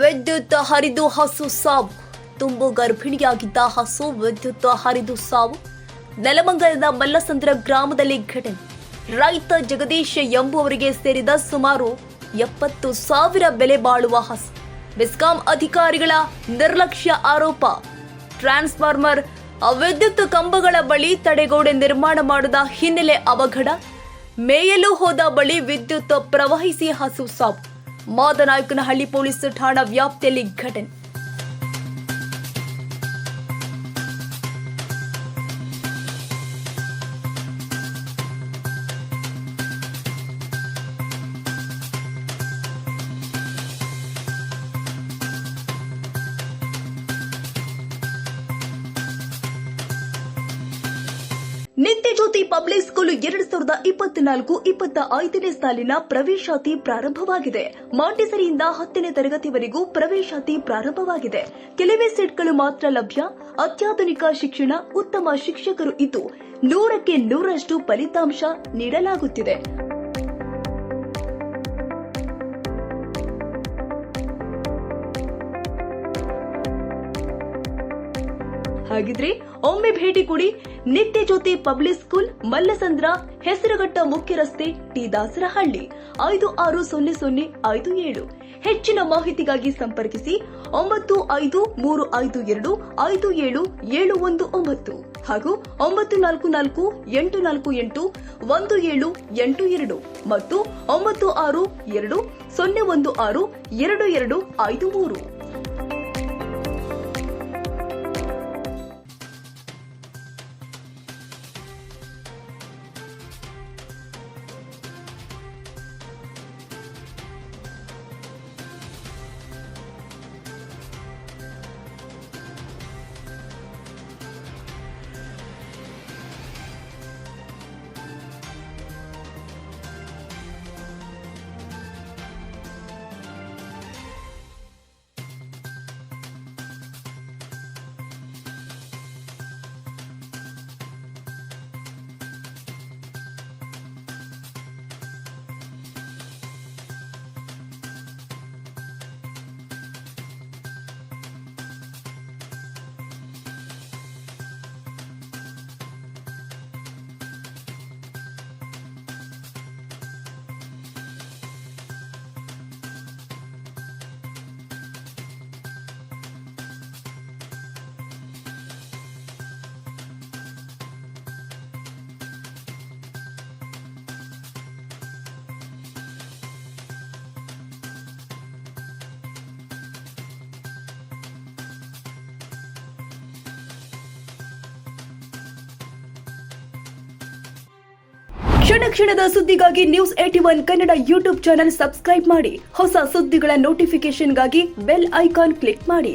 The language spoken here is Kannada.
ವಿದ್ಯುತ್ ಹರಿದು ಹಸು ಸಾವು. ತುಂಬು ಗರ್ಭಿಣಿಯಾಗಿದ್ದ ಹಸು ವಿದ್ಯುತ್ ಹರಿದು ಸಾವು. ನೆಲಮಂಗಲದ ಮಲ್ಲಸಂದ್ರ ಗ್ರಾಮದಲ್ಲಿ ಘಟನೆ. ರೈತ ಜಗದೀಶ್ ಎಂಬುವರಿಗೆ ಸೇರಿದ ಸುಮಾರು 70,000 ಬೆಲೆ ಬಾಳುವ ಹಸು. ಬೆಸ್ಕಾಂ ಅಧಿಕಾರಿಗಳ ನಿರ್ಲಕ್ಷ್ಯ ಆರೋಪ. ಟ್ರಾನ್ಸ್ಫಾರ್ಮರ್ ವಿದ್ಯುತ್ ಕಂಬಗಳ ಬಳಿ ತಡೆಗೋಡೆ ನಿರ್ಮಾಣ ಮಾಡದ ಹಿನ್ನೆಲೆ ಅವಘಡ. ಮೇಯಲು ಹೋದ ಬಳಿ ವಿದ್ಯುತ್ ಪ್ರವಹಿಸಿ ಹಸು ಸಾವು. ಮಾದನಾಯಕನಹಳ್ಳಿ ಪೊಲೀಸ್ ಠಾಣಾ ವ್ಯಾಪ್ತಿಯಲ್ಲಿ ಘಟನೆ. ನಿತ್ಯಜ್ಯೋತಿ ಪಬ್ಲಿಕ್ ಸ್ಕೂಲ್ 2024-25ನೇ ಸಾಲಿನ ಪ್ರವೇಶಾತಿ ಪ್ರಾರಂಭವಾಗಿದೆ. ಮಾಂಟೆಸರಿಯಿಂದ 10ನೇ ತರಗತಿವರೆಗೂ ಪ್ರವೇಶಾತಿ ಪ್ರಾರಂಭವಾಗಿದೆ. ಕೆಲವೇ ಸೀಟ್ಗಳು ಮಾತ್ರ ಲಭ್ಯ. ಅತ್ಯಾಧುನಿಕ ಶಿಕ್ಷಣ, ಉತ್ತಮ ಶಿಕ್ಷಕರು ಇದ್ದು 100ಕ್ಕೆ 100ರಷ್ಟು ಫಲಿತಾಂಶ ನೀಡಲಾಗುತ್ತಿದೆ. ಹಾಗಿದ್ರೆ ಒಮ್ಮೆ ಭೇಟಿ ಕೊಡಿ. ನಿತ್ಯಜ್ಯೋತಿ ಪಬ್ಲಿಕ್ ಸ್ಕೂಲ್, ಮಲ್ಲಸಂದ್ರ, ಹೆಸರುಘಟ್ಟ ಮುಖ್ಯ ರಸ್ತೆ, ಟಿ ದಾಸರಹಳ್ಳಿ, 560057. ಹೆಚ್ಚಿನ ಮಾಹಿತಿಗಾಗಿ ಸಂಪರ್ಕಿಸಿ 9535525779 ಹಾಗೂ 9448481782 ಮತ್ತು 9620162253. ಕ್ಷಣ ಕ್ಷಣದ ಸುದ್ದಿಗಾಗಿ news 81 Kannada YouTube channel subscribe ಮಾಡಿ. ಹೊಸ ಸುದ್ದಿಗಳ ನೋಟಿಫಿಕೇಶನ್ಗಾಗಿ ಬೆಲ್ ಐಕಾನ್ ಕ್ಲಿಕ್ ಮಾಡಿ.